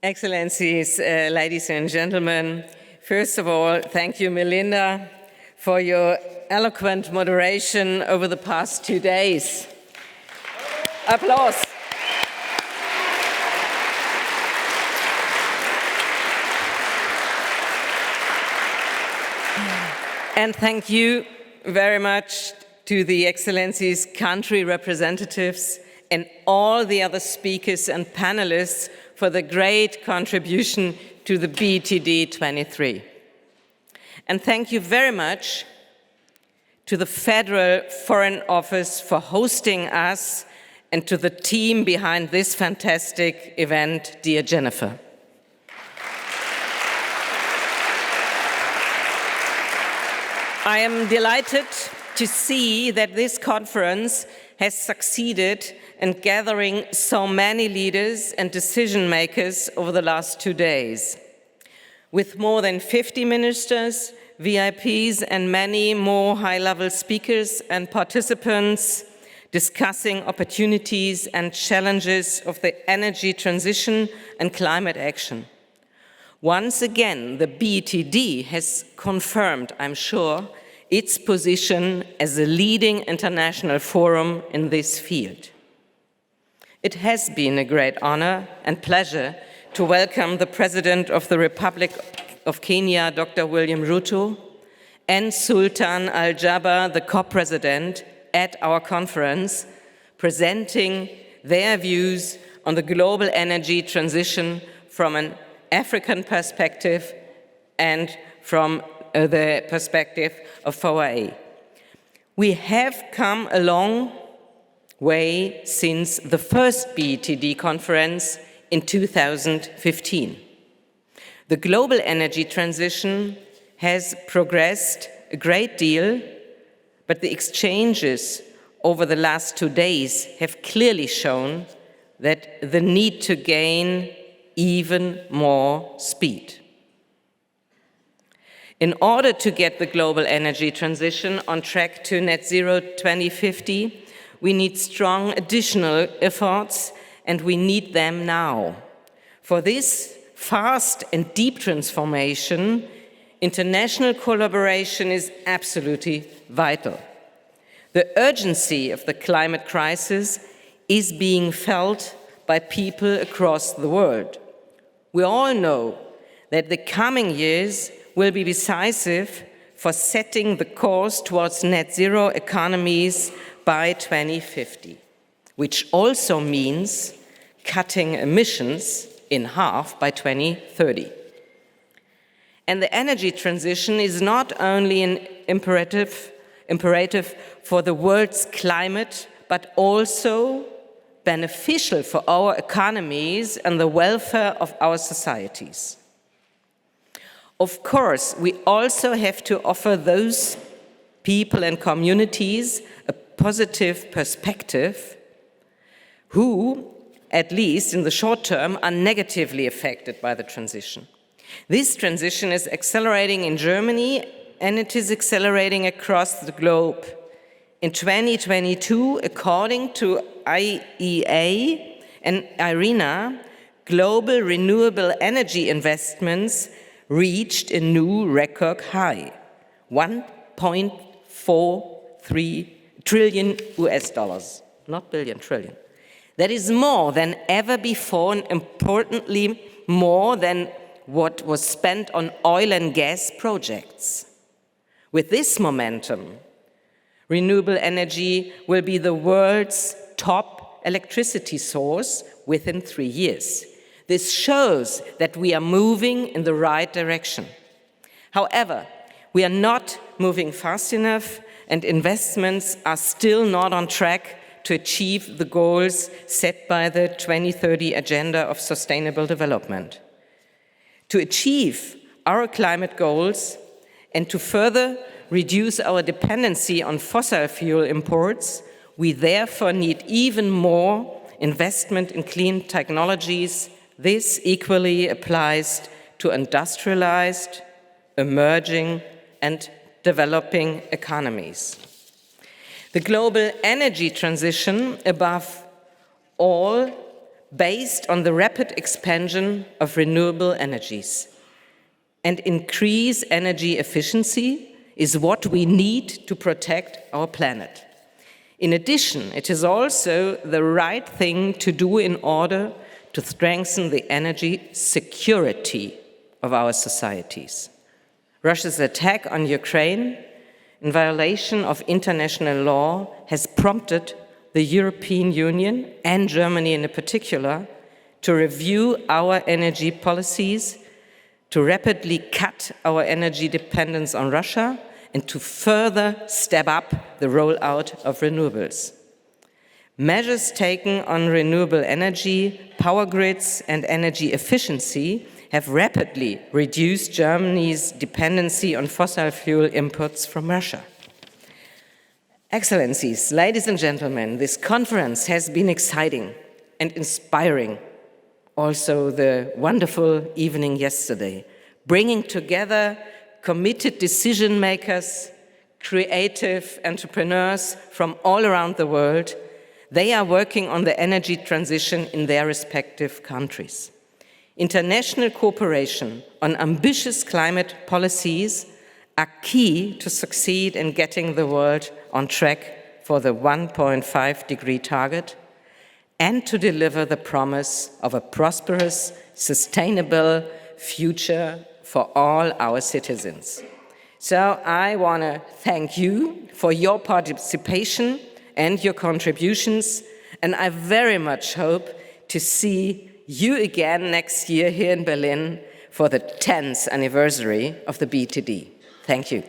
Excellencies, ladies and gentlemen, first of all, thank you, Melinda, for your eloquent moderation over the past 2 days. Applause. And thank you very much to the Excellencies country representatives and all the other speakers and panelists for the great contribution to the BTD 23. And thank you very much to the Federal Foreign Office for hosting us and to the team behind this fantastic event, dear Jennifer. I am delighted to see that this conference has succeeded in gathering so many leaders and decision makers over the last 2 days. With more than 50 ministers, VIPs, and many more high-level speakers and participants discussing opportunities and challenges of the energy transition and climate action. Once again, the BTD has confirmed, I'm sure, its position as a leading international forum in this field. It has been a great honor and pleasure to welcome the President of the Republic of Kenya, Dr. William Ruto, and Sultan Al Jaber, the co-president, at our conference, presenting their views on the global energy transition from an African perspective and from the perspective of FOA. We have come a long way since the first BTD conference in 2015. The global energy transition has progressed a great deal, but the exchanges over the last 2 days have clearly shown that the need to gain even more speed. In order to get the global energy transition on track to net zero 2050, we need strong additional efforts, and we need them now. For this fast and deep transformation, international collaboration is absolutely vital. The urgency of the climate crisis is being felt by people across the world. We all know that the coming years will be decisive for setting the course towards net zero economies by 2050, which also means cutting emissions in half by 2030. And the energy transition is not only an imperative for the world's climate, but also beneficial for our economies and the welfare of our societies. Of course, we also have to offer those people and communities a positive perspective who, at least in the short term, are negatively affected by the transition. This transition is accelerating in Germany, and it is accelerating across the globe. In 2022, according to IEA and IRENA, global renewable energy investments reached a new record high, $1.43 trillion US dollars, not billion, trillion. That is more than ever before, and importantly, more than what was spent on oil and gas projects. With this momentum, renewable energy will be the world's top electricity source within 3 years. This shows that we are moving in the right direction. However, we are not moving fast enough, and investments are still not on track to achieve the goals set by the 2030 Agenda of Sustainable Development. To achieve our climate goals and to further reduce our dependency on fossil fuel imports, we therefore need even more investment in clean technologies. This equally applies to industrialized, emerging, and developing economies. The global energy transition, above all, based on the rapid expansion of renewable energies. And increase energy efficiency is what we need to protect our planet. In addition, it is also the right thing to do in order to strengthen the energy security of our societies. Russia's attack on Ukraine, in violation of international law, has prompted the European Union, and Germany in particular, to review our energy policies, to rapidly cut our energy dependence on Russia, and to further step up the rollout of renewables. Measures taken on renewable energy, power grids, and energy efficiency have rapidly reduced Germany's dependency on fossil fuel imports from Russia. Excellencies, ladies and gentlemen, this conference has been exciting and inspiring. Also, the wonderful evening yesterday, bringing together committed decision makers, creative entrepreneurs from all around the world. They are working on the energy transition in their respective countries. International cooperation on ambitious climate policies are key to succeed in getting the world on track for the 1.5-degree target and to deliver the promise of a prosperous, sustainable future for all our citizens. So I want to thank you for your participation and your contributions, and I very much hope to see you again next year here in Berlin for the 10th anniversary of the BTD. Thank you.